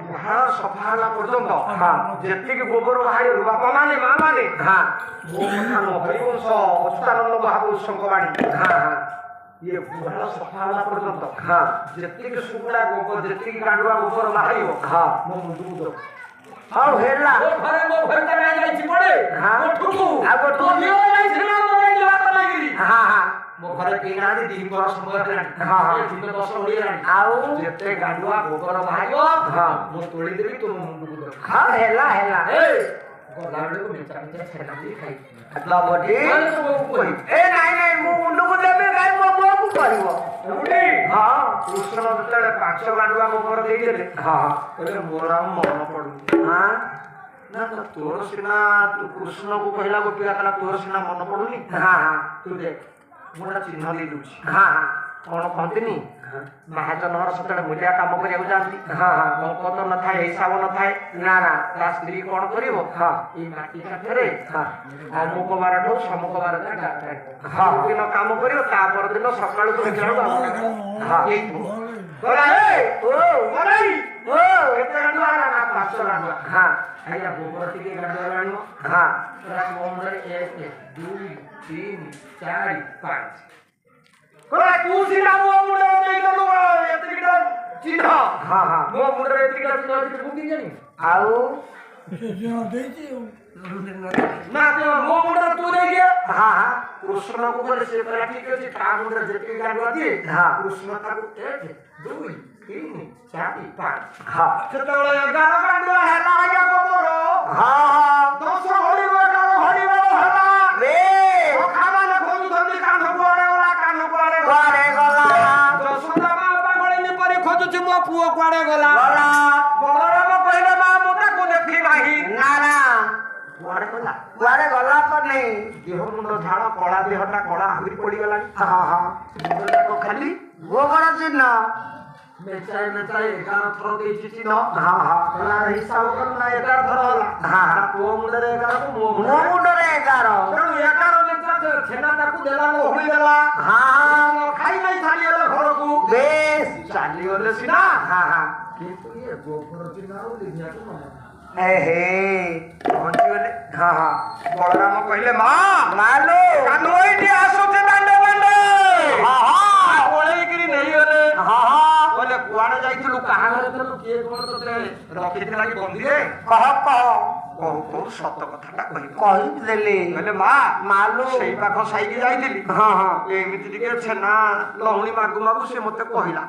ଗୁହାଳ ସଫା ହେଲା ପର୍ଯ୍ୟନ୍ତ ଯେତିକି ଗୋବର ବାହାରିବ ବାପା ମାନେ ମା ମାନେ ହରିବଂଶ ଅଚ୍ୟୁତାନନ୍ଦ ମହାପୁରୁଷଙ୍କ ବାଣୀ ଇଏ ଗୁହାଳ ସଫା ହେଲା ପର୍ଯ୍ୟନ୍ତ ଯେତିକି ଶୁକୁଡ଼ା ଗୋବର ଯେତିକି ଗାଣ୍ଡୁଆ ଗୋବର ବାହାରିବ ମୋ ମୁଣ୍ଡକୁ ଦବ। ହଉ ହେଲା ମୋ ଘରଟା ଯାଇଛି ପଡେ ମୋ ଘରେ କେହି ନାହାନ୍ତି 2 ବର୍ଷ ସମୟ ହେଲାଣି 10 ଓଡିଆଣି ଆଉ ଯେତେ ଗାଣ୍ଡୁଆ ଗୋବର ବାହାରିବ ମୁଁ ତୋଳିଦେବି ତୁ ମୋ ମୁଣ୍ଡକୁ ଦବ। ହେଲା ହେଲା ଗଲାବେଳକୁ ମିଞ୍ଚା ମିଞ୍ଚା ଛେନା ଦେଇ ଖାଇବି। ଦବଟି ଏ ନାଇଁ ନାଇଁ ମୁଁ ମୁଣ୍ଡକୁ ଦେବି କାଇଁ ମୋ ପୁଅକୁ କରିବ। କୃଷ୍ଣ ଯେତେବେଳେ 5 ଗାଣ୍ଡୁଆ ଗୋବର ଦେଇଦେଲେ କହିଲେ ମୋର ଆଉ ମନ ପଡୁନି। ନା ତୋର ସିନା ତୁ କୃଷ୍ଣକୁ କହିଲା ଗୋଟିଏ କହିଲା ତୋର ସିନା ମନ ପଡୁନି। ତୁ ଦେଖ ମୁଁ ଗୋଟେ ଚିହ୍ନ ଦେଇ ଦଉଛି। କଣ କହନ୍ତିନି ମହାଜନର ସେତେବେଳେ ମୂଲିଆ କାମ କରିବାକୁ ଯାଆନ୍ତି ଅଙ୍କ ତ ନଥାଏ ହିସାବ ନଥାଏ ନା ତା ସ୍ତ୍ରୀ କଣ କରିବ ଏଇ ମାଟି କାଠରେ ଅମୁକ ବାରଠୁ ସମୁକ ବାର ଦିନ କାମ କରିବ ତା ପରଦିନ ସକାଳକୁ ଦେଖିଲା ବେଳକୁ କେତେ ଗାଣ୍ଡୁଆ ହେଲା ନା 5 ଗାଣ୍ଡୁଆ। ଆଜ୍ଞା ଗୋବର ଟିକେ ଗାଣ୍ଡୁଆ ଆଣିବ 1 2 3 4 5 ତୁ ସିନା ମୋ ମୁଣ୍ଡରେ ଦେଇଦେଲୁ ଏତିକିଟା ଚିହ୍ନ ମୋ ମୁଣ୍ଡରେ ଏତିକିଟା ଚିହ୍ନ ଅଛି ମୁଁ କି ଜାଣି ଆଉ ନା ମୋ ମୁଣ୍ଡରେ ତୁ ଦେଇଦିଏ କୃଷ୍ଣକୁ କହିଲେ ସେ କହିଲା ଠିକ ଅଛି ତା ମୁଣ୍ଡରେ ଯେତିକି ଗାଣ୍ଡୁଆ ଦିଏ କୃଷ୍ଣ ତାକୁ 1 2 3 4 5 ସେତେବେଳେ 11 ଗାଣ୍ଡୁଆ ହେଲା ଆଜ୍ଞା ଗୋବର 10 ହଳିବ 11 ହଳିବ ହେଲା ଖାମାନେ ଖୋଜୁଛନ୍ତି କାନ୍ଧ କୁଆଡେ ଗଲା କାନ୍ଧ କୁଆଡେ ଗଲା ଯଶୋଦା ମା ପାଗଳିନୀ ପରି ଖୋଜୁଛି ମୋ ପୁଅ କୁଆଡେ ଗଲା ବଳରାମ କହିଲେ ମା ମୁଁ ତାକୁ ଦେଖି ନାହିଁ ନା କୁଆଡେ ଗଲା ତ ନେଇ ଦେହ ମୁଣ୍ଡ ଝାଳ କଳା ଦେହଟା କଳା ଆହୁରି ପଡିଗଲାଣି ମୁଣ୍ଡଟାକ ଖାଲି ଗୋବର ଚିହ୍ନ ମେଚାଏ 11 ଥର ଦେଇଛି ଚିହ୍ନ ହିସାବ କର ନା 11 ଥର ହେଲା ପୁଅ ମୁଣ୍ଡରେ 11 ମୋ ମୁଣ୍ଡରେ 11 ତେଣୁ 11 ମେଚା ଛେନା ତାକୁ ଦେଲା ଲହୁଳି ଦେଲା ଖାଇ ନାହିଁ ଚାଲିଗଲେ ଘରକୁ ବେଶ ଚାଲିଗଲେ ସିନା କିନ୍ତୁ ଇଏ ଗୋବର ଚିହ୍ନ ଆଉ ଲିଭିଆକୁ ମନେ ପହଞ୍ଚିଗଲେ ବଳରାମ କହିଲେ ମା ମାଲୋ କାନୁ ଏଇଠି ଆସୁଛି ଦାଣ୍ଡ ଓଳେଇକିରି ନେଇଗଲେ କହିଲେ କୁଆଡେ ଯାଇଥିଲୁ କାହା ଘରେ ଥିଲୁ କିଏ କଣ ତତେ ରଖିଥିଲା କି ବନ୍ଦିରେ କହୁ କହୁ ସତ କଥାଟା କହିଦେଲି କହିଲେ ମା ମାଲୋ ସେଇ ପାଖ ସାଇକି ଯାଇଥିଲି ଏମିତି ଟିକେ ଛେନା ଲହୁଣୀ ମାଗୁ ମାଗୁ ସେ ମତେ କହିଲା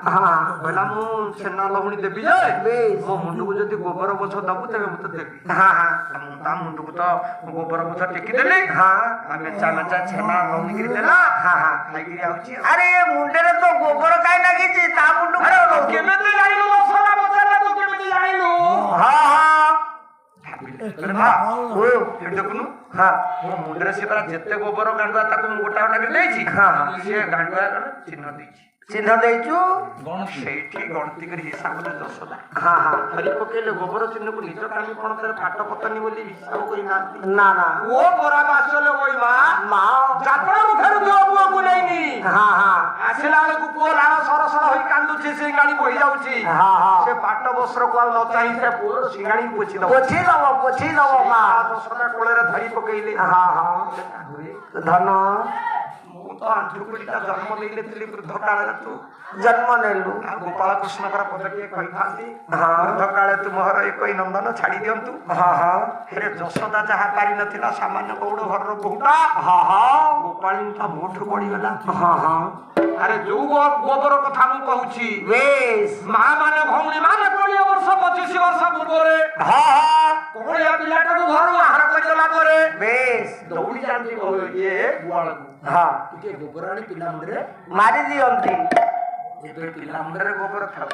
ମୁଁ ଛେନା ଲହୁଣୀ ଦେବି ଯେ ମୋ ମୁଣ୍ଡକୁ ଯଦି ଗୋବର ବୋଝ ଦବୁ ତେବେ ମତେ ଦେବି ମୁଁ ତା ମୁଣ୍ଡକୁ ତ ଗୋବର ବୋଝ ଟେକି ଦେଲି ମେଚା ମେଚା ଛେନା ଲହୁଣୀ ଦେଲା ଖାଇକିରି ଆଉଛି। ଆରେ ମୁଣ୍ଡରେ ତ ଗୋବର କାଇଁ ଲାଗିଛି ତା ମୁଣ୍ଡକୁ କେମିତି ଜାଣିଲୁ ମସଲା ବଦଲା ତୁ କେମିତି ଜାଣିଲୁ ଦେଖୁନୁ ମୋ ମୁଣ୍ଡରେ ସେ ପରା ଯେତେ ଗୋବର ଗାଣ୍ଡୁଆ ତାକୁ ମୁଁ ଗୋଟା ଗୋଟା ଦେଇଛି ସିଏ ଗାଣ୍ଡୁଆ ଚିହ୍ନ ଦେଇଛି ଚିହ୍ନ ଦେଇଛୁ ସେଇଠି ଗଣତି କରି ହିସାବରେ ଯଶୋଦା ଧରି ପକେଇଲେ ଗୋବର ଚିହ୍ନକୁ ନିଜ କାଲି କଣ ତାର ପାଟ ପତନି ବୋଲି ହିସାବ କରିନାହାନ୍ତି ନା ଓ ପରା ବାସଲେ ମା ଯାତ୍ରା ମୁଖରୁ ଯୋଉ ପୁଅକୁ ନେଇନି ଆସିଲା ବେଳକୁ ପୁଅ ଲାଳ ସରସର ହୋଇ କାନ୍ଦୁଛି ସିଙ୍ଗାଣି ବହି ଯାଉଛି ସେ ପାଟ ବସ୍ତ୍ରକୁ ଆଉ ନ ଚାହିଁ ସେ ପୁଅର ସିଙ୍ଗାଣି ପୋଛିଦବ ମା ଯଶୋଦା କୋଳରେ ଧରି ପକେଇଲେ ଧନ ମୁଁ ତ ଆଣ୍ଠୁକୁଳିଟା ଜନ୍ମ ନେଇନଥିଲି ବୃଦ୍ଧ କାଳରେ ତୁ ଜନ୍ମ ନେଲୁ ଗୋପାଳ କୃଷ୍ଣଙ୍କର ପଦଟିଏ କହିଥାନ୍ତି ବୃଦ୍ଧ କାଳେ ତୁମର ଏକଇ ନନ୍ଦନ ଛାଡି ଦିଅନ୍ତୁ ହେରେ ଯଶୋଦା ଯାହା ପାରିନଥିଲା ସାମାନ୍ୟ ଗୌଡ଼ ଘରର ବୋହୁଟା ଗୋପାଳୀ ତା ମୋଠୁ ବଢିଗଲା ଆରେ ଯୋଉ ଗୋବର କଥା ମୁଁ କହୁଛି ମା ମାନେ ଭଉଣୀ ମାନେ 20 ବର୍ଷ 25 ବର୍ଷ ପୂର୍ବରେ କହଳିଆ ପିଲାଟାକୁ ଘରୁ ଆହାର କରିଦେଲା ପରେ ଦୌଡ଼ି ଯାଆନ୍ତି ଇଏ ଗୁହାଳକୁ ଟିକେ ଗୋବର ଆଣି ପିଲା ମୁଣ୍ଡରେ ମାରି ଦିଅନ୍ତି ଏବେ ପିଲା ମୁଣ୍ଡରେ ଗୋବର ଥାଉ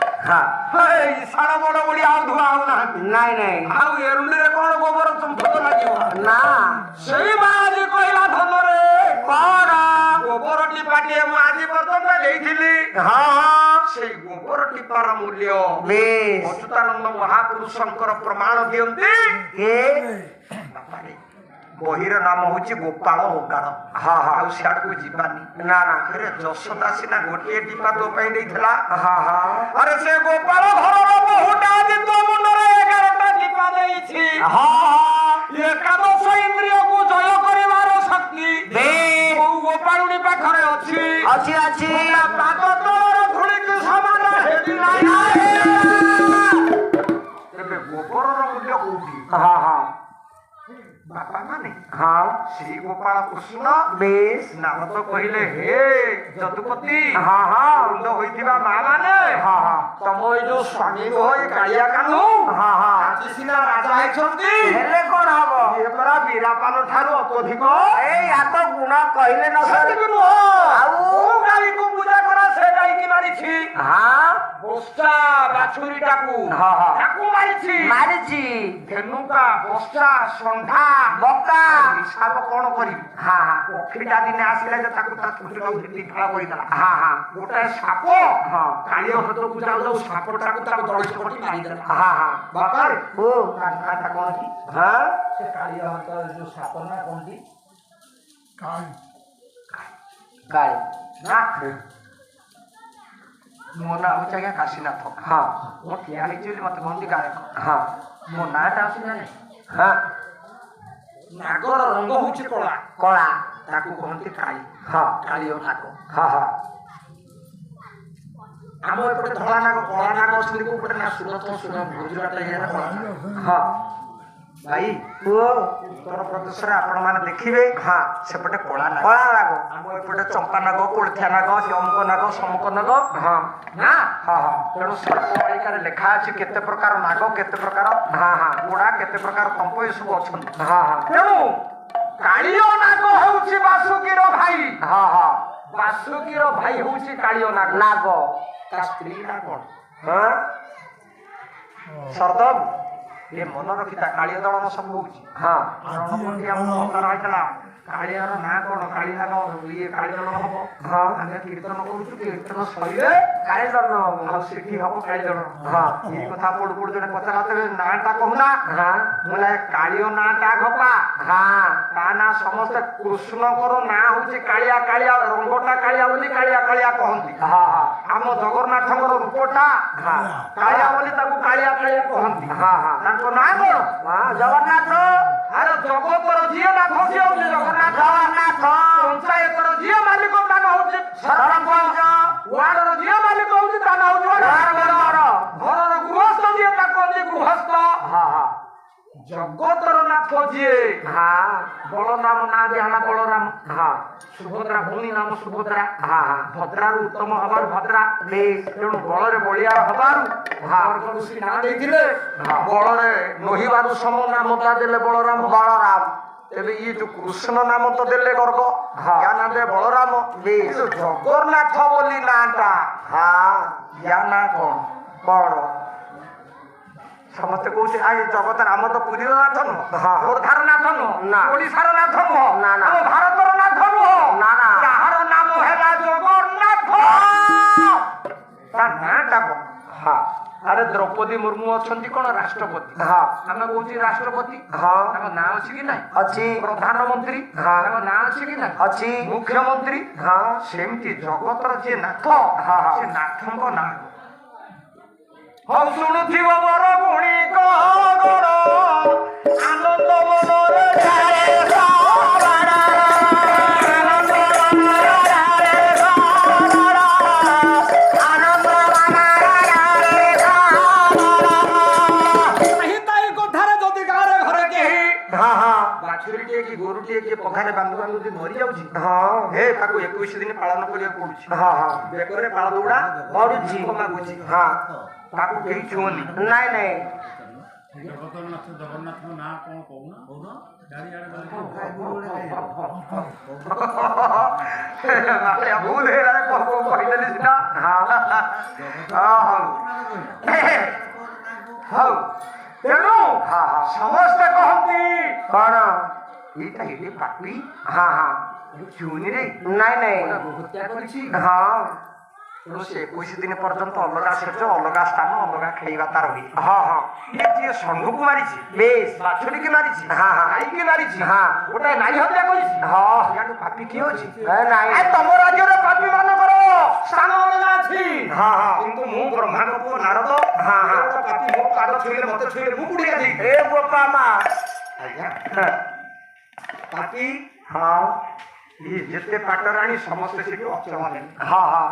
ସାଳ ବଡ ବଡି ଆଉ ଧୁଆ ହଉନାହାନ୍ତି ନାଇଁ ଆଉ ଏରୁଣ୍ଡିରେ କଣ ଗୋବର ଚମ୍ପକ ଲାଗିବ ନା ସେଇ ମା ଆଜି କହିଲା ଧନରେ କଣ ଗୋବର ଟିପାଟିଏ ମୁଁ ଆଜି ପର୍ଯ୍ୟନ୍ତ ଦେଇଥିଲି ସେଇ ଗୋବର ଟିପାର ମୂଲ୍ୟ ଅଚ୍ୟୁତାନନ୍ଦ ମହାପୁରୁଷଙ୍କର ପ୍ରମାଣ ଦିଅନ୍ତି ବହିର ନାମ ହଉଛି ଗୋପାଳ ଓଗାଳ ଆଉ ସିଆଡକୁ ଯିବାନି ନା ଯଶୋଦା ସିନା ଗୋଟିଏ ଟିପା ତୋ ପାଇଁ ଦେଇଥିଲା ଆରେ ସେ ଗୋପାଳ ଘରର ବୋହୁଟା ଆଜି ତୋ ମୁଣ୍ଡରେ ଅଛି ଅଛି ପାଦ ତଳର ଧୂଳିକି ସମାନ ହେବି ନାହିଁ। ଏବେ ଗୋବରର ମୂଲ୍ୟ କୋଉଠି? ହଁ ହଁ ବାପା ମାନେ ହଁ ଶ୍ରୀ ଗୋପାଳ କୃଷ୍ଣ ବେଶ ନାମ ତ କହିଲେ ହେ ଯଦୁପତି। ହଁ ହଁ ବୃନ୍ଦ ହୋଇଥିବା ମା ମାନେ ହଁ ହଁ ତମ ଏଇ ଯୋଉ ସ୍ୱାମୀ ନୁହଁ ଏ କାଳିଆ କାନୁ ହଁ ହଁ ଆଜି ସିନା ରାଜା ହେଇଛନ୍ତି, ହେଲେ କଣ ହବ ଇଏ ପରା ବୀରାପାନ ଠାରୁ ଅତ୍ୟଧିକ। ଏଇ ହାତ ଗୁଣ କହିଲେ ନ ସରେ ସେତିକି ନୁହଁ, ଆଉ? କୋଉ ଗାଈକୁ ପୂଜା କରା ସେ ଗାଈକି ମାରିଛି। ହଁ ବସ୍ତା ବାଛୁରୀଟାକୁ ହଁ ହଁ ତାକୁ ମାରିଛି। ମାରିଛି ଧେନୁକା ବସ୍ତା ଷଣ୍ଢା ବକା ହିସାବ କଣ କରିବି? ହଁ ହଁ ପକ୍ଷୀଟା ଦିନେ ଆସିଲା ଯେ ତାକୁ ତା ଚୁଟିଟାକୁ ଦିଫାଳ କରିଦେଲା। ହଁ ହଁ ଗୋଟାଏ ସାପ ହଁ କାଳିଅ ହାତକୁ ଯାଉ ଯାଉ ସାପଟାକୁ ତାକୁ ଦଳି ଚକଟି ମାରିଦେଲା। ହଁ ହଁ ବାପାରେ ଓ ତା ନାଁଟା କଣ କି? ହଁ ସେ କାଳିଅ ହାତ ଯୋଉ ସାପ ନା କଣଟି? କାଳି ନା ମୋ ନାଁ ହଉଛି ଆଜ୍ଞା କାଶୀନାଥ। ହଁ ମୁଁ ଠିଆ ହେଇଛି ବୋଲି ମତେ କହନ୍ତି ଗାୟକ। ହଁ ମୋ ନାଁଟା ଆସୁଛି ନା ନାହିଁ? ହଁ ନାଗର ରଙ୍ଗ ହଉଛି କଳା, କଳା ତାକୁ କହନ୍ତି କାଳି। ହଁ କାଳିଅ ନାଗ। ହଁ ହଁ ଆମ ଏପଟେ ଧଳା ନାଗ କଳା ନାଗ ଅଛନ୍ତି କୋଉ ପଟେ ନା ସୁରତ ଗୁଜୁରାଟ ଏରିଆରେ କଳା ନାଗ। ହଁ ଭାଇ ଓ ଉତ୍ତର ପ୍ରଦେଶରେ ଆପଣ ମାନେ ଦେଖିବେ ହଁ ସେପଟେ କଳା ନାଗ। କଳା ରାଗ ଆମ ଏପଟେ ଚମ୍ପା ନାଗ କୋଳଥିଆ ନାଗ ଅମୁକ ନାଗ ସମୁକ ନାଗ ହଁ ନା। ହଁ ହଁ ତେଣୁ ସର୍ପମାଳିକାରେ ଲେଖା ଅଛି କେତେ ପ୍ରକାର ନାଗ, କେତେ ପ୍ରକାର ହଁ ହଁ ଗୋଡା, କେତେ ପ୍ରକାର ତମ୍ପ ଏସବୁ ଅଛନ୍ତି। ହଁ ହଁ ତେଣୁ କାଳିଅ ନାଗ ହେଉଛି ବାସୁକୀର ଭାଇ। ହଁ ହଁ ବାସୁକୀର ଭାଇ ହେଉଛି କାଳିଅ ନାଗ। ନାଗ ତା ସ୍ତ୍ରୀ ନା କଣ? ହଁ ସରଦବ ଏ ମନ ରଖିତା କାଳିଅ ଦଳନ ସବୁ ହଉଛି। ହଁ ରଣପଟି ଆମ ଅବତାର ହେଇଥିଲା। କାଳିଆର ନାଁ କଣ? କାଳି ନାଗ ଇଏ କାଳି ଦଳନ ହବ। ହଁ ଆମେ କୀର୍ତ୍ତନ କରୁଛୁ, କୀର୍ତ୍ତନ ସରିଲେ କାଳି ଦର୍ନ ଆଉ ସେଠି ହବ କାଳି ଦଳନ। ହଁ ଏଇ କଥା ପଡୁ ପଡୁ ଜଣେ ପଚାରିଲା ନାଁଟା କହୁନା। ହଁ ମୁଁ କାଳିଅ ନାଁଟା ଘପା। ହଁ ତା ନାଁ ସମସ୍ତେ କୃଷ୍ଣଙ୍କର ନାଁ ହଉଛି କାଳିଆ। କାଳିଆ ରଙ୍ଗଟା କାଳିଆ ବୋଲି କାଳିଆ କାଳିଆ କହନ୍ତି। ହଁ ହଁ ଆମ ଜଗନ୍ନାଥଙ୍କର ରୂପଟା ହଁ କାଳିଆ ବୋଲି ତାକୁ କାଳିଆ କାଳିଆ କହନ୍ତି। ହଁ ହଁ ତାଙ୍କ ନାଁ କଣ? ହଁ ଜଗନ୍ନାଥ ଆରେ ଜଗତର ଯିଏ ନାଥ ସିଏ ହଉଛି ଜଗନ୍ନାଥ। ଜଗନ୍ନାଥ ପଞ୍ଚାୟତର ଯିଏ ମାଲିକ ତା ନାଁ ହଉଛି ସରପଞ୍ଚ ୱାର୍ଡର ଯିଏ ମାଲିକ ହଉଛି ତା ନାଁ ହଉଛି ୱାର୍ଡ ମେମ୍ବର। ଘରର ଗୃହସ୍ଥ ଯିଏ ତାକୁ କହନ୍ତି ଗୃହସ୍ଥ। ହଁ ହଁ ଜଗତର ନାଥ ଯିଏ ହଁ ବଳରାମ ନାଁ ଦିଆହେଲା ବଳରାମ। ହଁ ସୁଭଦ୍ରା ଭଉଣୀ ନାମ ସୁଭଦ୍ରା। ହଁ ହଁ ଭଦ୍ରାରୁ ଉତ୍ତମ ହବାରୁ ଭଦ୍ରା। ବେଶ ତେଣୁ ବଳରେ ବଳିଆର ହବାରୁ ସ୍ୱର୍ଗ ଋଷି ନାଁ ଦେଇଥିଲେ। ବଳରେ ନହିବାରୁ ସମ ନାମ ତା ଦେଲେ ବଳରାମ। ବଳରାମ ତେବେ ଇଏ ଯୋଉ କୃଷ୍ଣ ନାମ ତ ଦେଲେ ଗର୍ଗ, ହଁ। ୟା ନାଁ ଦେଲେ ବଳରାମ। ବେଶ କିନ୍ତୁ ଜଗନ୍ନାଥ ବୋଲି ନାଁଟା ହଁ ୟା ନାଁ କଣ? ବଡ଼ ସମସ୍ତେ କହୁଛି ଆଇ ଜଗତର ଆମ ତ ପୁରୀର ନାଥ ନୁହଁ, ହଁ। ଖୋର୍ଦ୍ଧାର ନାଥ ନୁହଁ, ନା। ଓଡ଼ିଶାର ନାଥ ନୁହଁ, ନା, ନା। ଆମ ଭାରତର ନାଥ ନୁହଁ। ନା, ନା। ଯାହାର ନାମ ହେଲା ଜଗନ୍ନାଥ ତା ନାଁଟା କଣ? ହଁ ଆରେ ଦ୍ରୌପଦୀ ମୁର୍ମୁ ଅଛନ୍ତି କଣ ରାଷ୍ଟ୍ରପତି। ହଁ ଆମେ କହୁଛି ରାଷ୍ଟ୍ରପତି, ହଁ ତାଙ୍କ ନାଁ ଅଛି କି ନାହିଁ? ଅଛି ପ୍ରଧାନମନ୍ତ୍ରୀ, ହଁ। ତାଙ୍କ ନାଁ ଅଛି କି ନାହିଁ? ଅଛି ମୁଖ୍ୟମନ୍ତ୍ରୀ। ହଁ ସେମିତି ଜଗତର ଯିଏ ନାଥ ହଁ, ହଁ। ସେ ନାଥଙ୍କ ନାଁ ହଉ ଶୁଣୁଥିବ ମୋର ଗୁଣି କଗଣ ଆନନ୍ଦ ମନରେ ଯାଏ ସବର। ଆନନ୍ଦ ମନରେ ଯାଏ ସବର। ଆନନ୍ଦ ମନରେ ଯାଏ ସବର। ନାହିଁ ତାଇ କଥାରେ ଯଦି ଗାଁରେ ଘରେ କେହି ହଁ ହଁ ବାଛୁରୀଟିଏ କି ଗୋରୁଟିଏ କିଏ ପଘାରେ ବାନ୍ଧୁ ବାନ୍ଧୁ ଯଦି ମରିଯାଉଛି, ହଁ ହେ ତାକୁ 21 ଦିନ ପାଳନ କରିବାକୁ ପଡୁଛି। ହଁ ହଁ ବେକରେ ପାଳ ଦଉଡ଼ା ପଡୁଛି। ମାଗୁଛି, ହଁ ତାକୁ କେହି ଛୁଅନି। ନାଇଁ ନାଇଁ ଜଗନ୍ନାଥଙ୍କ ନାଁ କଣ କହୁନ ଚାରିଆଡେ ମାଳିଆ ଭୁଲ ହେଇଗଲା କହିଦେଲି ସିନା। ହଉ ତେଣୁ ହଁ ହଁ ସମସ୍ତେ କହନ୍ତି କଣ ଏଇଟା ଏଠି ପାପି ହଁ ହଁ ଚୁନିରେ ନାଇଁ ନାଇଁ ହତ୍ୟା କରିଛି। ହଁ ତେଣୁ ସେ 21 ଦିନ ପର୍ଯ୍ୟନ୍ତ ଅଲଗା ସେଜ, ଅଲଗା ସ୍ଥାନ, ଅଲଗା ଖେଳିବା ତାର ହୁଏ। ହଁ ହଁ ଇଏ ଯିଏ ଷଣ୍ଢକୁ ମାରିଛି, ବେଶ ବାଛୁରୀକି ମାରିଛି, ହଁ, ହଁ। ଗାଈକି ମାରିଛି, ହଁ। ଗୋଟାଏ ନାରୀ ହତ୍ୟା କରିଛି, ହଁ ଇଆଠୁ ପାପି କିଏ ଅଛି? ନାଇଁ ତମ ରାଜ୍ୟରେ ପାପି ମାନଙ୍କର ସ୍ଥାନ ଅଲଗା ଅଛି। ହଁ ହଁ କିନ୍ତୁ ମୁଁ ବ୍ରହ୍ମାଙ୍କ ପୁଅ ନାରଦ, ହଁ, ହଁ। ଗୋଟେ ପାପି ମୋ ପାଦ ଛୁଇଁଲେ ମତେ ଛୁଇଁଲେ ମୁଁ କୁଡ଼ିଆ ଦେଇ ଏ ବୋପା ମା ଆଜ୍ଞା ପାପି ହଁ ये जेते पाटराणी समस्त सेठी अचमाने हां हां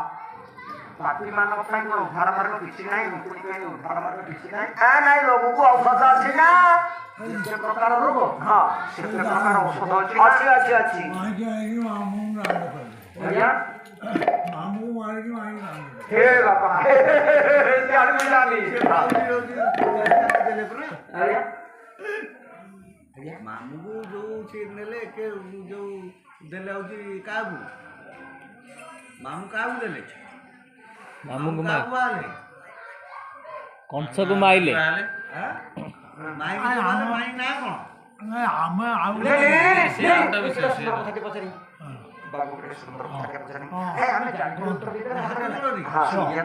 पापी मानव ପାଇଁ କ'ଣ ଉଦ୍ଧାର ମାର୍ଗ କିଛି ନାହିଁ ମୁକୁଳି ପାଇଁ ଉଦ୍ଧାର ମାର୍ଗ କିଛି ନାହିଁ ନାଇଁ ରୋଗକୁ ଔଷଧ ଅଛି ନା ଯେତେ ପ୍ରକାର ରୋଗ ହଁ ସେତେ ପ୍ରକାର ଔଷଧ ଅଛି ନା? ଅଛି ଅଛି ଅଛି ଆଜ୍ଞା ହେ ବାପା ସିଆଡ଼ୁ ବି ଜାଣି ଆଜ୍ଞା ମାମୁଁକୁ ଯୋଉ ସେ ନେଲେ ଯୋଉ ଦେଲେ ହଉଛି କାହାକୁ ମାମୁଁ କାହାକୁ ଦେଲେ ମାମୁଁକୁ କାହାକୁ ଆଲେ କଂସକୁ ମାଇଲେ ମାଇଁ ମାଇଁ ନା କଣ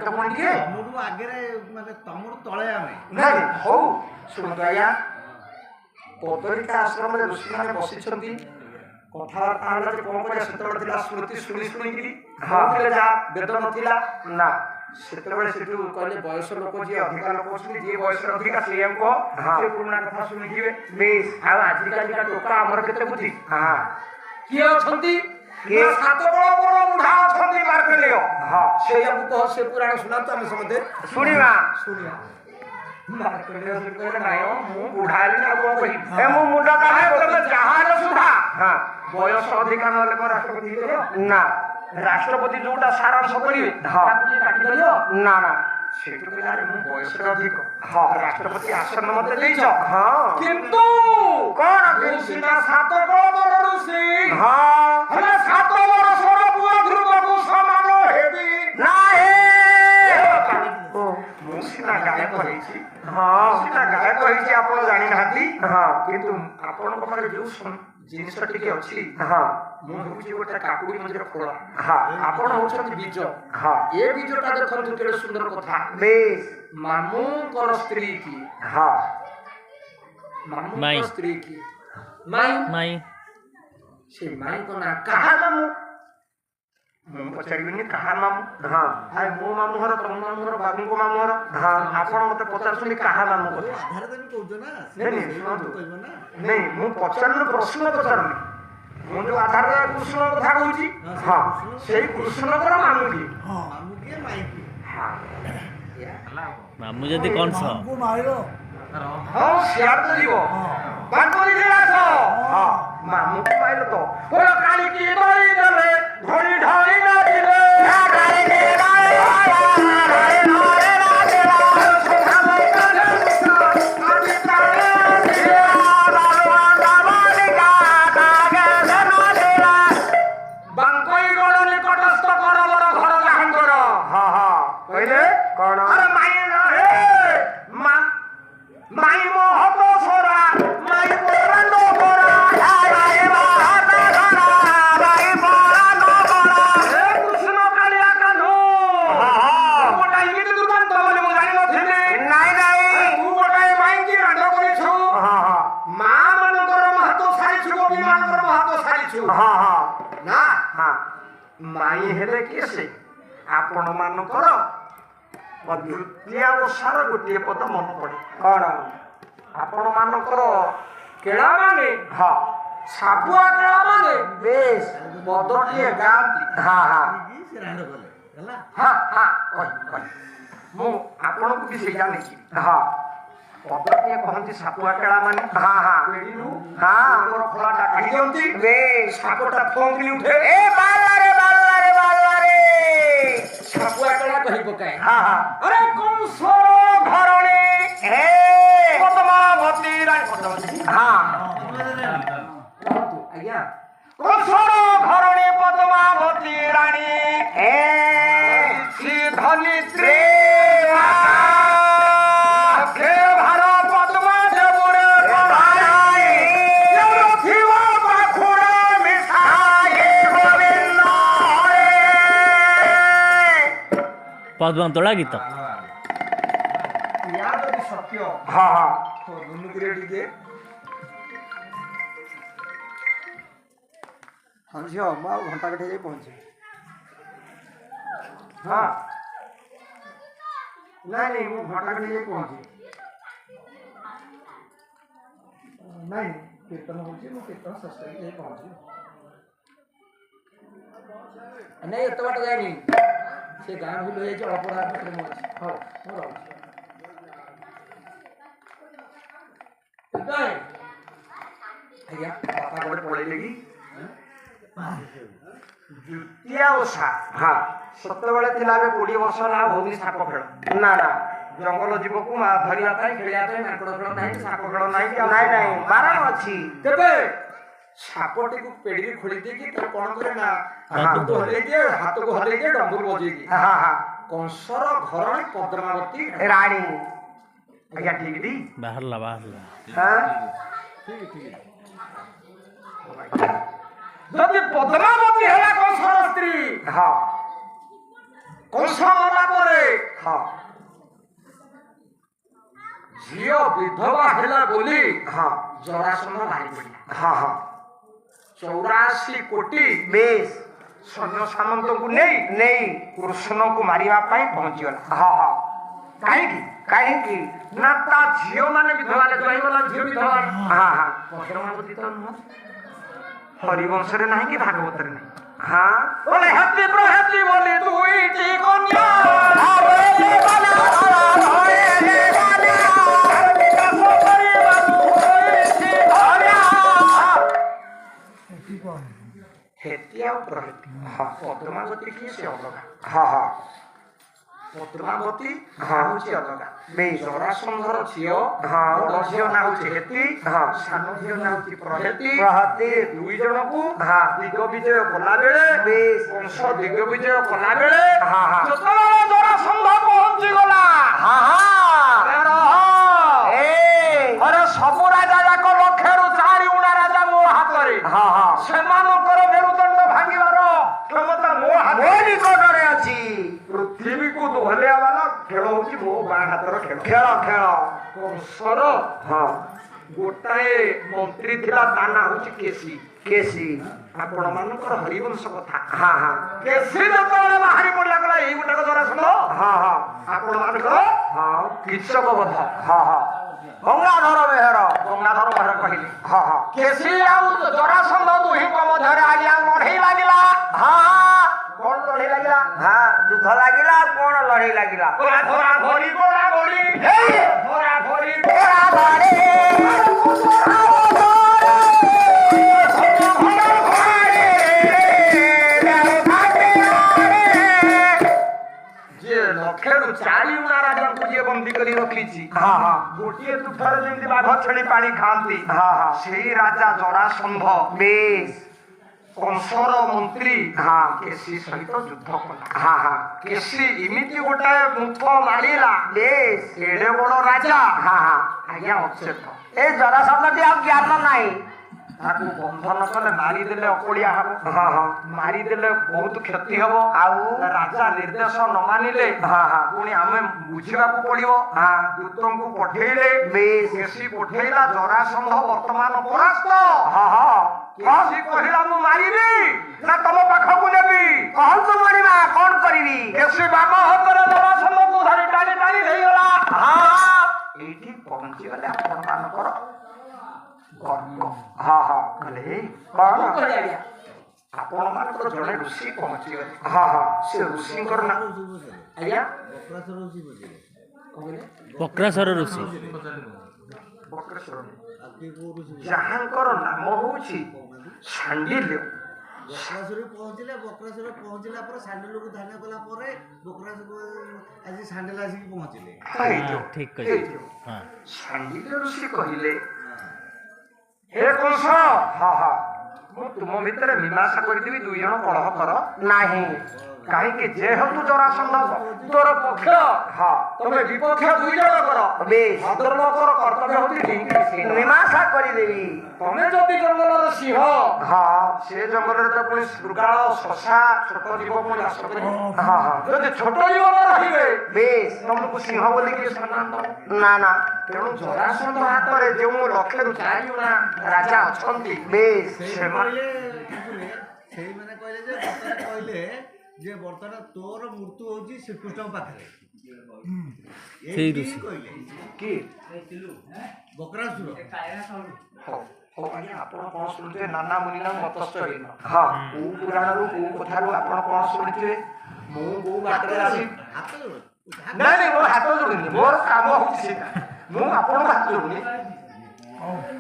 ତମଠୁ ଆଗରେ ମାନେ ତମଠୁ ତଳେ ଆମେ ହଉ ଶୁଣନ୍ତୁ ଆଜ୍ଞା ପଦରିକା ଆଶ୍ରମରେ ଋଷିମାନେ ବସିଛନ୍ତି କଥାବାର୍ତ୍ତା ହେଲା ଯେ କ'ଣ କରିବା ସେତେବେଳେ ଥିଲା ସ୍ମୃତି ଶୁଣି ଶୁଣିକିରି କହୁଥିଲେ ଯାହା ବେଦ ନଥିଲା ନା ସେତେବେଳେ ସେଠୁ କହିଲେ ବୟସ ଲୋକ ଯିଏ ଅଧିକା ଲୋକ ଅଛନ୍ତି ଯିଏ ବୟସରେ ଅଧିକା ସେଇଆଙ୍କୁ ସେ ପୁରୁଣା କଥା ଶୁଣିଥିବେ ବେଶ ଆଉ ଆଜିକାଲିକା ଟୋକା ଆମର କେତେ ବୁଦ୍ଧି କିଏ ଅଛନ୍ତି ସାତ ବଳ ବଳ ବୁଢା ଅଛନ୍ତି ମାର୍କଣ୍ଡେୟ ସେଇଆକୁ କହ ସେ ପୁରାଣ ଶୁଣାନ୍ତୁ ଆମେ ସମସ୍ତେ ଶୁଣିବା ଶୁଣିବା ମାର୍କଣ୍ଡେୟ ସେଠୁ କହିଲେ ନାଇଁ ମୁଁ ବୁଢା ହେଲିଣି ଆଉ କ'ଣ କହିବି ମୁଁ ମୁଣ୍ଡ କାହା ତମେ ଯାହାର ସୁଧା ବୟସ ଅଧିକା ନହେଲେ କ'ଣ ରାଷ୍ଟ୍ରପତି ହେଇପାରିବ ନା ରାଷ୍ଟ୍ରପତି ଯୋଉଟା ସାରାଂଶ କରିବେ ତାକୁ କିଏ କାଟିପାରିବ ନା ନା ସେଠୁ କହିଲା ଆରେ ମୁଁ ବୟସରେ ଅଧିକ ରାଷ୍ଟ୍ରପତି ଆସନ ମତେ ଦେଇଛ କିନ୍ତୁ କଣ ମୁଁ ସିନା 7 କଳବର ଋଷି ହେଲେ 7 ବର୍ଷର ପୁଅ ଧ୍ରୁବକୁ ସମାନ ହେବି ମୁଁ ସିନା ଗାୟକ ହେଇଛି ସିନା ଗାୟକ ହେଇଛି ଆପଣ ଜାଣିନାହାନ୍ତି କିନ୍ତୁ ଆପଣଙ୍କ ପାଖରେ ଯୋଉ ଜିନିଷ ଟିକେ ଅଛି ମୁଁ ହେଉଛି ଗୋଟେ କାକୁଡି ମଞ୍ଜିର ଫଳ ଆପଣ ହଉଛନ୍ତି ବୀଜ ଏ ବୀଜଟା ଦେଖନ୍ତୁ କେତେ ସୁନ୍ଦର କଥା ମାମୁଁଙ୍କର ସ୍ତ୍ରୀ କି ମାମୁଁଙ୍କର ସ୍ତ୍ରୀ କି ମାଇଁ ସେ ମାଇଁଙ୍କ ନାଁ କାହା ମାମୁଁ ମୁଁ ପଚାରିବିନି କାହା ମାମୁଁ ଆରେ ମୋ ମାମୁଁ ଘର ତମ ମାମୁଁ ଘର ବାବୁଙ୍କ ମାମୁଁ ଘର ଆପଣ ମତେ ପଚାରୁଛନ୍ତି କାହା ମାମୁଁ କଥା ନାଇଁ ମୁଁ ପଚାରୁନି ପ୍ରଶ୍ନ ପଚାରୁନି ମୁଁ ଯୋଉ ଆଧାରରେ କୃଷ୍ଣ କଥା କହୁଛି ସେଇ କୃଷ୍ଣଙ୍କର ମାମୁଁ କିଏ ମାମୁଁ ଯଦି କଂସ ସିଆଡେ ତ ଯିବ ମାମୁଁକୁ ପାଇଲ ତ କାଳିକି ଧରି ଦେଲେ ଧରି ଢାଳି ନାଚିଲେ ବାଙ୍କଇ ଗଣ ନିକଟସ୍ଥ କରବର ଘର ଯାହାଙ୍କର କହିଲେ କଣ ମାଇ ମହତ ସରା ମାଇ ପରାଣ୍ଡ ପରା କୃଷ୍ଣ କାଳିଆ କାହ୍ନୁ ଗୋଟାଏ ଏମିତି ଦୁର୍ଦାନ୍ତ ବୋଲି ମୁଁ ଜାଣିନଥିଲି ତୁ ଗୋଟାଏ ମାଇକି ରାଣ୍ଡ କରିଛୁ ମା ମାନଙ୍କର ମହାତ ସାରିଛୁ ଗୋପୀ ମାନଙ୍କର ମହାତ ସାରିଛୁ ନା ମାଇ ହେଲେ କିଏ ସେ ଆପଣ ମାନଙ୍କର ଦ୍ୱିତୀୟ ଓଷାର ଗୋଟିଏ ପଦ ମନେ ପଡେ କଣ ଆପଣ ମାନଙ୍କର କେଳା ମାନେ ସାବୁଆ କେଳା ମାନେ ବେଶ ପଦଟିଏ ଗାଆନ୍ତି ମୁଁ ଆପଣଙ୍କୁ ବି ସେଇଟା ନେଇଛି ପଦଟିଏ କହନ୍ତି ସାପୁଆ କେଳା ମାନେ ପେଡ଼ିରୁ ଖୋଳାଟା କାଢି ଦିଅନ୍ତି ସାପଟା ଫଙ୍ଗିଲି ଉଠେ ସାପୁଆ କେଳା କହି ପକାଏ ଆରେ କଂସର ଘରଣୀ ପଦ୍ମାବତୀ ଆଜ୍ଞା କଂସର ଘରଣୀ ପଦ୍ମାବତୀ ରାଣୀ ଶ୍ରୀ ଧନିତ୍ରୀ ଭାର ପଦ୍ମା ଦେବୁରେ ପଦ୍ମତୋଳା ଗୀତ ସତ୍ୟ ଦୁନୁକିରେ ଟିକେ ଝିଅ ମୁଁ ଆଉ ଘଣ୍ଟା କାଠି ଯାଇ ପହଞ୍ଚିବି ନାଇଁ ମୁଁ ଘଣ୍ଟା କାଠି ଯାଇ ପହଞ୍ଚିବି ନାଇଁ କୀର୍ତ୍ତନ ହେଉଛି ମୁଁ କୀର୍ତ୍ତନ ଶେଷ କରିକି ଯାଇ ପହଞ୍ଚିବି ନାଇଁ ଏତେ ବାଟ ଯାଇନି ସେ ଗାଁ ଭୁଲ ହେଇଯାଇଛି ଅଳ୍ପଡ଼ା ପାଖରେ ମୁଁ ଅଛି ହଉ ମୁଁ ରହୁଛି ଆଜ୍ଞା ବାପା ଗୋଟେ ପଳେଇଲେ କି ଦ୍ୱିତୀୟ ଓଷା ହଁ ସେତେବେଳେ ଥିଲା ଏବେ 20 ବର୍ଷ ହେଲା ହଉନି ସାପ ଖେଳ ନା ନା ଜଙ୍ଗଲ ଜୀବକୁ ଧରିବା ପାଇଁ ଖେଳିବା ପାଇଁ ମାଙ୍କଡ଼ ଖେଳ ନାହିଁ ସାପ ଖେଳ ନାହିଁ ନାଇଁ ନାଇଁ ବାରଣ ଅଛି ତେବେ ସାପଟିକୁ ପେଡ଼ିରେ ଖୋଳି ଦେଇକି ତାକୁ କଣ କରେ ନା ହାତକୁ ହଲେଇ ଦିଏ ଡମ୍ବୁରୁ ବଜେଇ ଦିଏ କଂସର ଘରଣୀ ପଦ୍ମାବତୀ ରାଣୀ ଆଜ୍ଞା ଠିକ ଟି ବାହାରିଲା ଯଦି ପଦ୍ମାବତୀ ହେଲା କଂସର ସ୍ତ୍ରୀ ହଁ କଂସ ମଲା ପରେ ହଁ ଝିଅ ବିଧବା ହେଲା ବୋଲି ହଁ ଜରାସନ୍ଧ ବାହାରି ପଡ଼ିଲା ହଁ ହଁ 84 କୋଟି ବେଶ ସୈନ୍ୟ ସାମନ୍ତଙ୍କୁ ନେଇ କୃଷ୍ଣଙ୍କୁ ମାରିବା ପାଇଁ ପହଞ୍ଚିଗଲା ହଁ ହଁ କାହିଁକି ନା ତା ଝିଅ ମାନେ ବିଧବା ହେଇଗଲା ଝିଅ ବିଧବା ହଁ ହଁ ପଦ୍ମାବତୀ ତ ନୁହଁ ହରିବଂଶରେ ନାହିଁ କି ଭାଗବତରେ ନାହିଁ ହଁ ବୋଲେ ହେତି ପ୍ରହେତି ବୋଲି ଦୁଇଟି କନ୍ୟା ହେତି ଆଉ ପ୍ରହେତି ହଁ ପଦ୍ମାବତୀ କିଏ ସେ ଅଲଗା ହଁ ହଁ ପଦ୍ମାବତୀ ହଉଛି ଅଲଗା ଜରାସନ୍ଧର ଝିଅ ବଡ ଝିଅ ନା ହଉଛି ହେତି ସାନ ଝିଅ ନା ହଉଛି ପ୍ରହେତି ଦୁଇ ଜଣକୁ ଦିଗ ବିଜୟ କଲା ବେଳେ କଂସ ଦିଗ ବିଜୟ କଲା ବେଳେ ଯେତେବେଳେ ଜରାସନ୍ଧ ପହଞ୍ଚିଗଲା ସବୁ ରାଜା ଯାକ 1/4 ଉଣା ରାଜା ମୋ ହାତରେ ସେମାନଙ୍କର ମେରୁଦଣ୍ଡ ଭାଙ୍ଗିବାର କ୍ଷମତା ମୋ ନିକଟରେ ଅଛି ପୃଥିବୀକୁ ଦୋହଲିଆ ବାଲା ଖେଳ ହଉଛି ମୋ ବାଁ ହାତର ଖେଳ କଂସର ଗୋଟାଏ ମନ୍ତ୍ରୀ ଥିଲା ତା ନାଁ ହଉଛି କେଶୀ ଆପଣ ମାନଙ୍କର ହରିବଂଶ କଥା କେଶୀ ଯେତେବେଳେ ବାହାରି ପଡିଲା ଗଲା ଏଇ ଗୋଟାକ ଜରାସନ୍ଧ ଆପଣ ମାନଙ୍କର କୀଚକ ବଧ ଗଙ୍ଗାଧର ବେହେର କହିଲେ କେଶୀ ଆଉ ଜରାସନ୍ଧ ଦୁହିଁଙ୍କ ମଧ୍ୟରେ ଆଜ୍ଞା ଲଢ଼େଇ ଲାଗିଲା କଣ ଲଢ଼େଇ ଲାଗିଲା ଯୁଦ୍ଧ ଲାଗିଲା ଆଉ କଣ ଲଢ଼େଇ ଲାଗିଲା ଲକ୍ଷରୁ 4 ଉଣା ରାଜାଙ୍କୁ ଯିଏ ବନ୍ଦୀ କରି ରଖିଛି ଗୋଟିଏ ତୁଠରେ ଯେମିତି ବାଘ ଛେଳି ପାଣି ଖାଆନ୍ତି ସେଇ ରାଜା ଜରାସନ୍ଧ ବେଶ କଂସର ମନ୍ତ୍ରୀ କେଶୀ ସହିତ ଯୁଦ୍ଧ କଲା କେଶୀ ଏମିତି ଗୋଟାଏ ମୁଥ ମାରିଲା ଏଡେ ବଡ ରାଜା ଆଜ୍ଞା ଅଚେତ ଏ ଜରାସନ୍ଧଟି ଆଉ ଜ୍ଞାନ ନାହିଁ ତାକୁ ବନ୍ଧନ କଲେ ମାରିଦେଲେ ଅକଳିଆ ହବ ମାରିଦେଲେ ବହୁତ କ୍ଷତି ହବ ଆଉ ରାଜା ନିର୍ଦ୍ଦେଶ ନ ମାନିଲେ ପୁଣି ଆମେ ବୁଝିବାକୁ ପଡିବ ଦୂତଙ୍କୁ ପଠେଇଲେ କେଶୀ ପଠେଇଲା ଜରାସନ୍ଧ ବର୍ତ୍ତମାନ ପରାସ୍ତ କେଶୀ କହିଲା ମୁଁ ମାରିବି ନା ତମ ପାଖକୁ ନେବି କହନ୍ତୁ ମାରିବା କଣ କରିବି କେଶୀ ବାମ ହାତରେ ଜରାସନ୍ଧକୁ ଧରି ଟାଣି ନେଇଗଲା ଏଇଠି ପହଞ୍ଚିଗଲେ ଆପଣ ମାନଙ୍କର କହିଲେ କଣ ଆପଣ ମାନଙ୍କର ଜଣେ ଋଷି ପହଞ୍ଚିଗଲେ ସେ ଋଷିଙ୍କର ନାଁ ଆଜ୍ଞା ବକ୍ରାସର ଋଷି ଯାହାଙ୍କର ନାମ ହଉଛି ଶାଣ୍ଡିଲ୍ୟ ବକ୍ରାସୁର ପହଞ୍ଚିଲା ପରେ ଶାଣ୍ଡିଲ୍ୟକୁ ଧ୍ୟାନ କଲା ପରେ ବକ୍ରାସୁର ଆଜି ଶାଣ୍ଡିଲ୍ୟ ଆସିକି ପହଞ୍ଚିଲେ ଠିକ କହିଲେ ଶାଣ୍ଡିଲ୍ୟ ଋଷି କହିଲେ ହେ କଂସ ମୁଁ ତୁମ ଭିତରେ ମୀମାଂସା କରିଦେବି 2 ଜଣ କଳହ କର ନାହିଁ କାହିଁକି ଯେହେତୁ ଜରାସନ୍ଧ ତୋର ପକ୍ଷ ତମେ ବିପକ୍ଷ 2 ଜଣ କର ଭଦ୍ରଲୋକର କର୍ତ୍ତବ୍ୟ ହଉଛି ମୀମାଂସା କରିଦେବି ତମେ ଯଦି ଜଙ୍ଗଲର ସିଂହ ସେ ଜଙ୍ଗଲରେ ତ ପୁଣି ଶୃଗାଳ ଶଶା ଛୋଟ ଜୀବ ପୁଣି ବାସ କରିବେ ଯଦି ଛୋଟ ଜୀବ ରହିବେ ବେଶ ତମକୁ ସିଂହ ବୋଲି କିଏ ସମ୍ମାନ ଦବ ନା ତେଣୁ ଜରାସନ୍ଧ ହାତରେ ଯେଉଁ 1/4 ଉଣା ରାଜା ଅଛନ୍ତି ବେଶ ସେଇମାନେ କହିଲେ ଯେ ବର୍ତ୍ତମାନ ତୋର ମୃତ୍ୟୁ ହଉଛି ଶ୍ରୀକୃଷ୍ଣଙ୍କ ପାଖରେ ସେଇ ଋଷି କହିଲେ କି ବକ୍ରାସୁର ହଉ ଆଜ୍ଞା ଆପଣ କଣ ଶୁଣିଥିବେ ନାନା ମୁନିନା ମତସ୍ଥହୀନ ହଁ କୋଉ ପୁରାଣରୁ କୋଉ କଥାରୁ ଆପଣ କଣ ଶୁଣିଥିବେ ମୁଁ କୋଉ ବାଟରେ ଆସି ହାତ ଯୋଡ଼ ନାଇଁ ନାଇଁ ମୋର ହାତ ଯୋଡୁନି ମୋର କାମ ହଉଛି ସେଇଟା ମୁଁ ଆପଣଙ୍କ ହାତ ଯୋଡୁନି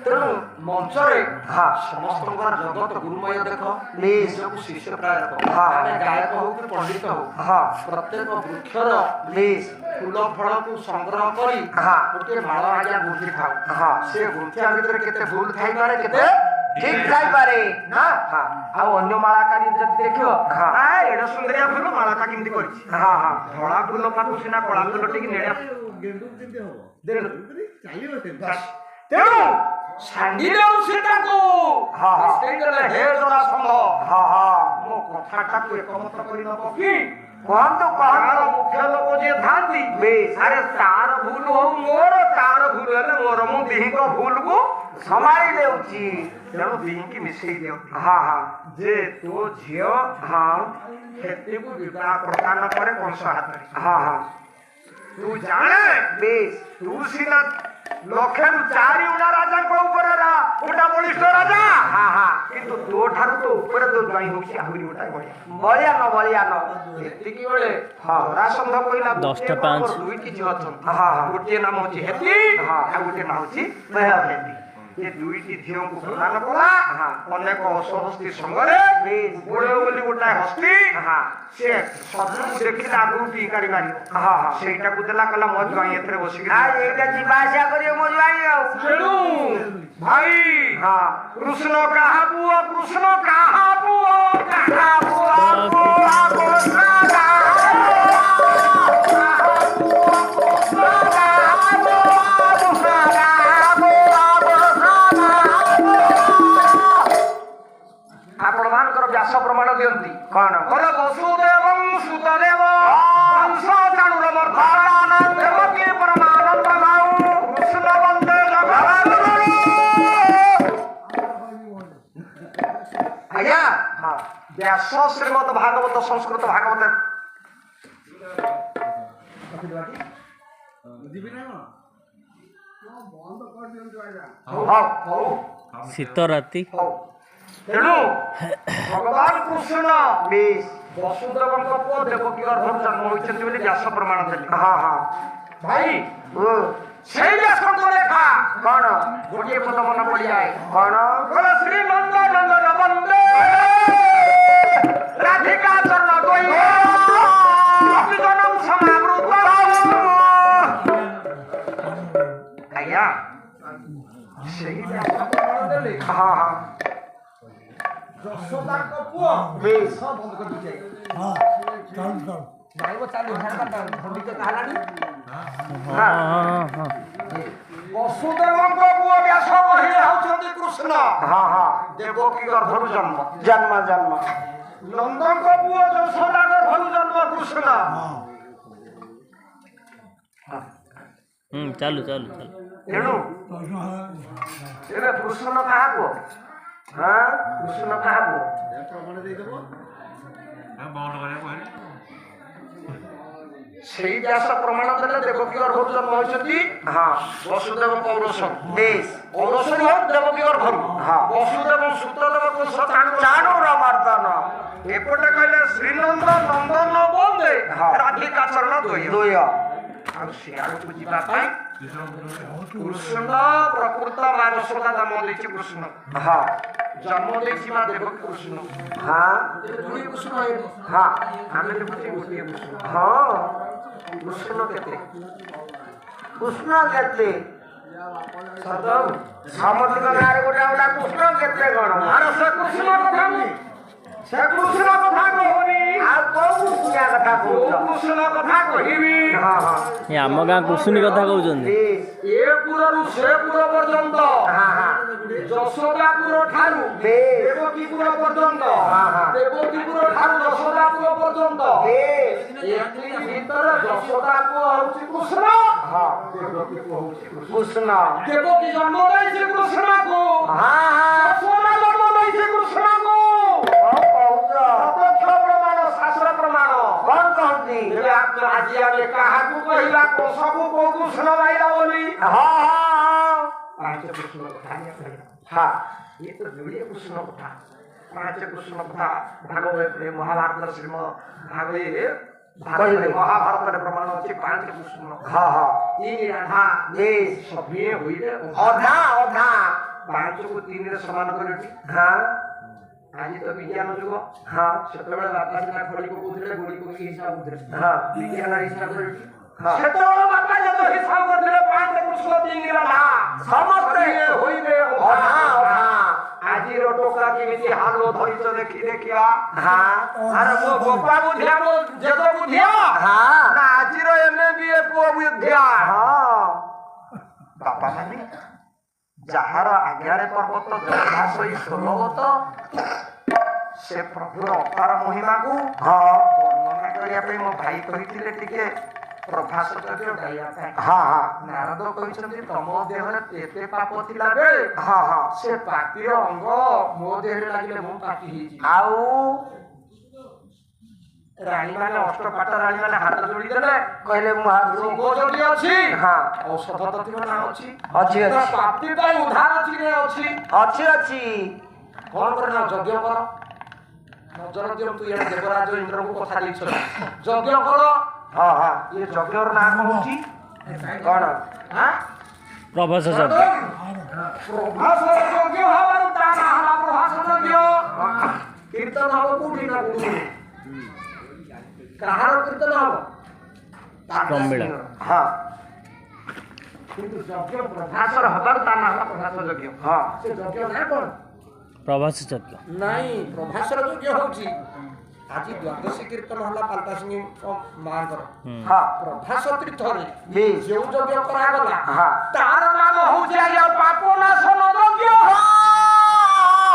ତେଣୁ ମଞ୍ଚରେ ସମସ୍ତଙ୍କର ଜଗତ ଗୁରୁମୟ ଦେଖ ନିଜକୁ ଶିଷ୍ୟ ପ୍ରାୟ ରଖ ଆମେ ଗାୟକ ହଉ କି ପଣ୍ଡିତ ହଉ ପ୍ରତ୍ୟେକ ବୃକ୍ଷର ଫୁଲ ଫଳକୁ ସଂଗ୍ରହ କରି ଗୋଟିଏ ମାଳ ଆଜ୍ଞା ଗୁନ୍ଥିଥାଉ ସେ ଗୁନ୍ଥିବା ଭିତରେ କେତେ ଭୁଲ ଥାଇପାରେ କେତେ ଠିକ ଥାଇପାରେ ନା ଆଉ ଅନ୍ୟ ମାଳାକାରୀ ଯଦି ଦେଖିବ ଏଡ ସୁନ୍ଦରିଆ ଫୁଲ ମାଳାଟା କେମିତି କରିଛି ଧଳା ଫୁଲ ପାଖକୁ ସିନା କଳା ଫୁଲ ଟିକେ ନେଳିଆ ଗେଣ୍ଡୁ କେମିତି ହବ ଚାଲିବ କେମିତି ତେଣୁ ସାଙ୍ଗିଲେ ସେଟାକୁ ହେ ଜଣା ସମ୍ଭ ମୋ କଥାଟାକୁ ଏକମତ କରି ନବ କି କୁହନ୍ତୁ କହର ମୁଖ୍ୟ ଲୋକ ଯିଏ ଥାନ୍ତି ଆରେ ତାର ଭୁଲ ହଉ ମୋର ତାର ଭୁଲ ହେଲେ ମୋର ମୁଁ ଦିହିଙ୍କ ଭୁଲକୁ ସମ୍ଭାଳି ଦେଉଛି ତେଣୁ ଦିହିଙ୍କି ମିଶେଇ ଦିଅନ୍ତି ଯେ ତୋ ଝିଅ କ୍ଷେତ୍ରୀକୁ ବିବାହ ପ୍ରଦାନ କରେ କଂସ ହାତରେ ତୁ ଜାଣେ ତୁ ସିନା ଲକ୍ଷରୁ 4 ଉଣା ରାଜାଙ୍କ ଉପରେ ଗୋଟା ବଳିଷ୍ଠ ରାଜା କିନ୍ତୁ ତୋ ଠାରୁ ତ ଉପରେ ତୋ ଜ୍ୱାଇଁ ହଉଛି ଆହୁରି ଗୋଟାଏ ବଳିଆନ ଏତିକି ବେଳେ ଜରାସନ୍ଧ କହିଲା 10ଟା 5 ଦୁଇଟି ଝିଅ ଅଛନ୍ତି ଗୋଟିଏ ନାମ ହଉଛି ହେତି ଆଉ ଗୋଟିଏ ନାମ ହଉଛି ହେତି ये दुईटी झील को प्रदान कला अनेक असहस्ती संगरे गोड़े बोली गोटा हस्ती से शत्रु को देखिले आगु टीकारी मारी सेटा को देला कला मो ज्वाई एथरे बसी आ एटा जीवा आशा करियो मो ज्वाई आ तेनु भाई कृष्ण कहा पुओ कृष्ण व्यास प्रमाण दियंती कौन बोले वसुदेव सुतदेव कंस चाणूर मर्दान देवकी परमानंद गाऊ कृष्ण वंदे जगद्गुरु आज्ञा व्यास श्रीमद भागवत संस्कृत भागवत ଯିବି ନା ବନ୍ଦ କରିଦିଅନ୍ତୁ ଆଜ୍ଞା ହଉ ଶୀତ ରାତି ତେଣୁ ଭଗବାନ କୃଷ୍ଣ ବସୁଦେବଙ୍କ ପୁଅ ଦେବକୀ ଗର୍ଭରୁ ଜନ୍ମ ହୋଇଛନ୍ତି ବୋଲି ବ୍ୟାସ ପ୍ରମାଣ ଦେଲେ ଭାଇ ସେଇ ବ୍ୟାସଙ୍କ ଲେଖା କଣ ଗୋଟିଏ ପଦ ମନେ ପଡିଯାଏ କଣ ଶ୍ରୀନନ୍ଦ ନନ୍ଦନ ବନ୍ଦେ ରାଧିକା ଚରଣ ଦ୍ୱୈତ ସମାବୃତ ଆଜ୍ଞା ସେଇ ବ୍ୟାସ ପ୍ରମାଣ ଦେଲେ ଯଶୋଦାଙ୍କ ପୁଅ ବନ୍ଦ କରିଦେଇଛି ବସୁଦେବଙ୍କ ପୁଅ ବ୍ୟାସ କହିଲେ ହଉଛନ୍ତି କୃଷ୍ଣ ଦେବକୀ ଗର୍ଭରୁ ଜନ୍ମ ନନ୍ଦଙ୍କ ପୁଅ ଯଶୋଦା ଗର୍ଭରୁ ଜନ୍ମ କୃଷ୍ଣ ଚାଲୁ ତେଣୁ ଏବେ କୃଷ୍ଣ କାହାକୁ କୃଷ୍ଣ କାହାକୁ ପ୍ରମାଣ ଦେଇଦେବ ସେଇ ବ୍ୟାସ ପ୍ରମାଣ ଦେଲେ ଦେବକୀ ଗର୍ଭରୁ ଜନ୍ମ ହୋଇଛନ୍ତି ବସୁଦେବ ପୌରଷ ଦେବକୀ ଗର୍ଭରୁ ବସୁଦେବ ସୁତଦେବ କଂସ ଚାଣୂର ମର୍ଦନ ଏପଟେ କହିଲେ ଶ୍ରୀନନ୍ଦ ନନ୍ଦନ ବନ୍ଦେ ରାଧିକା ଚରଣ ଦ୍ୱୟ ଆଉ ସିଆଡ଼କୁ ଯିବା ପାଇଁ କୃଷ୍ଣ ପ୍ରକୃତ ମା ଯଶୋଦା ଜନ୍ମ ଦେଇଛି କୃଷ୍ଣ ଜନ୍ମ ଦେଇଛି ମା ଦେବକୀ କୃଷ୍ଣ ଦୁଇ କୃଷ୍ଣ ଆମେ ଦେଖୁଛେ ଗୋଟିଏ କୃଷ୍ଣ କୃଷ୍ଣ କେତେ ସମସ୍ତଙ୍କ ଗାଁରେ ଗୋଟେ କୃଷ୍ଣ କେତେ କଣ ସେ କୃଷ୍ଣ କଥା ସେ କୃଷ୍ଣ କଥା କହୁନି ଆଉ କୋଉ କଥା କୃଷ୍ଣ କଥା କହିବି ଆମ ଗାଁ କୁସୁନି କଥା କହୁଛନ୍ତି ଏ ପୁରରୁ ସେ ପୁର ପର୍ଯ୍ୟନ୍ତ ଯଶୋଦାପୁର ଠାରୁ ଦେବକୀପୁର ପର୍ଯ୍ୟନ୍ତ ଦେବକୀପୁର ଠାରୁ ଯଶୋଦାପୁର ପର୍ଯ୍ୟନ୍ତ ଭିତରେ ଯଶୋଦା ପୁଅ ହଉଛି କୃଷ୍ଣ ଦେବକୀ ପୁଅ ହଉଛି କୃଷ୍ଣ ଦେବକୀ ଜନ୍ମ ଦେଇଛି କୃଷ୍ଣକୁ ଯଶୋଦା ଜନ୍ମ ଦେଇଛି କୃଷ୍ଣକୁ ପ୍ରତ୍ୟକ୍ଷ ପ୍ରମାଣ ଶାସ୍ତ୍ର ପ୍ରମାଣ କଣ କହନ୍ତି ଆଜି ଆମେ କାହାକୁ କହିବା କଂସକୁ କୋଉ କୃଷ୍ଣ ମାଇଲା ବୋଲି ପାଞ୍ଚ କୃଷ୍ଣ କଥା ହଁ ଇଏ ତ ଯୋଡ଼ିଏ କୃଷ୍ଣ କଥା ପାଞ୍ଚ କୃଷ୍ଣ କଥା ଭାଗବତ ମହାଭାରତ ଶ୍ରୀମ ଭାଗବତ ମହାଭାରତରେ ପ୍ରମାଣ ଅଛି ପାଞ୍ଚ କୃଷ୍ଣ ତିନି ରାଧା ସଭିଏ ହୋଇଲେ ଅଧା ଅଧା ପାଞ୍ଚକୁ ତିନିରେ ସମାନ କରିଛି ଆଜି ତ ବିଜ୍ଞାନ ଯୁଗ ସେତେବେଳେ ବାପା ସିନା ଖୋଳି ପକଉଥିଲେ ଗୋଡ଼ି ପକେଇ ହିସାବ କରୁଥିଲେ ବିଜ୍ଞାନ ହିସାବ କରିଛି ସେତେବେଳେ ବାପା ଯେତେ ହିସାବ କରିଥିଲେ ପାଞ୍ଚ କୃଷ୍ଣ ତିନି ରାଧା ସମସ୍ତେ ହୋଇବେ ଅଧା ଅଧା ଆଜିର ଟୋକା କେମିତି ହାଲ ଧରିଛ ଦେଖି ଦେଖିଆ ଆରେ ମୋ ବାପା ବୁଝିଆ ମୋ ଜେଜ ବୁଝିଆ ନା ଆଜିର MBA ପୁଅ ବୁଝିଆ ବାପା ମାନେ ଯାହାର ଆଜ୍ଞାରେ ପର୍ବତ ଜଗା ସହି ଷୋଲବତ ସେ ପ୍ରଭୁର ଅପାର ମହିମାକୁ ବର୍ଣ୍ଣନା କରିବା ପାଇଁ ମୋ ଭାଇ କହିଥିଲେ ଟିକେ ପ୍ରଭାସ ଯଜ୍ଞ ଗାଇବା ପାଇଁ ନାରଦ କହିଛନ୍ତି ତମ ଦେହରେ ଏତେ ପାପ ଥିଲା ବେଳେ ସେ ପାପିର ଅଙ୍ଗ ମୋ ଦେହରେ ଲାଗିଲେ ମୁଁ ପାପି ହେଇଛି ଆଉ ରାଣୀମାନେ ଅଷ୍ଟପାଟ ରାଣୀମାନେ ହାତ ଯୋଡ଼ିଦେଲେ କହିଲେ ମୁଁ ରୋଗ ଯଦି ଅଛି ଔଷଧ ତ ଥିବ ନା ଅଛି ଅଛି ପାପି ପାଇଁ ଉଦ୍ଧାର ଅଛି କି ଅଛି ଅଛି ଅଛି କଣ କରେ ନା ଯଜ୍ଞ କର ନଜର ଦିଅନ୍ତୁ ଇଏ ଦେବରାଜ ଇନ୍ଦ୍ରଙ୍କୁ କଥା ଦେଇଛନ୍ତି ଯଜ୍ଞ କର ଇଏ ଯଜ୍ଞର ନାଁ କଣ ହଉଛି କଣ ପ୍ରଭାସ ଯଜ୍ଞ ପ୍ରଭାସ ଯଜ୍ଞ ହବାରୁ ତା ନାଁ ହେଲା ପ୍ରଭାସ ଯଜ୍ଞ କୀର୍ତ୍ତନ ହବ କୋଉଠି ନା କୋଉଠି କାହାର କୀର୍ତ୍ତନ ହବ ପ୍ରମିଳା କିନ୍ତୁ ଯଜ୍ଞ ପ୍ରଭାସର ହବାରୁ ତା ନାଁ ହେଲା ପ୍ରଭାସ ଯଜ୍ଞ ସେ ଯଜ୍ଞ ନାଁ କଣ ପ୍ରଭାସ ଯଜ୍ଞ ନାଇଁ ପ୍ରଭାସର ଯଜ୍ଞ ହଉଛି ଆଜି ଦ୍ୱାଦଶୀ କୀର୍ତ୍ତନ ହେଲା ପାଲଟା ସିଂଙ୍କ ମାଙ୍କର ପ୍ରଭାସ ତୀର୍ଥରେ ଯେଉଁ ଯଜ୍ଞ କରାଗଲା ତାର ନାମ ହଉଛି ଆଜ୍ଞା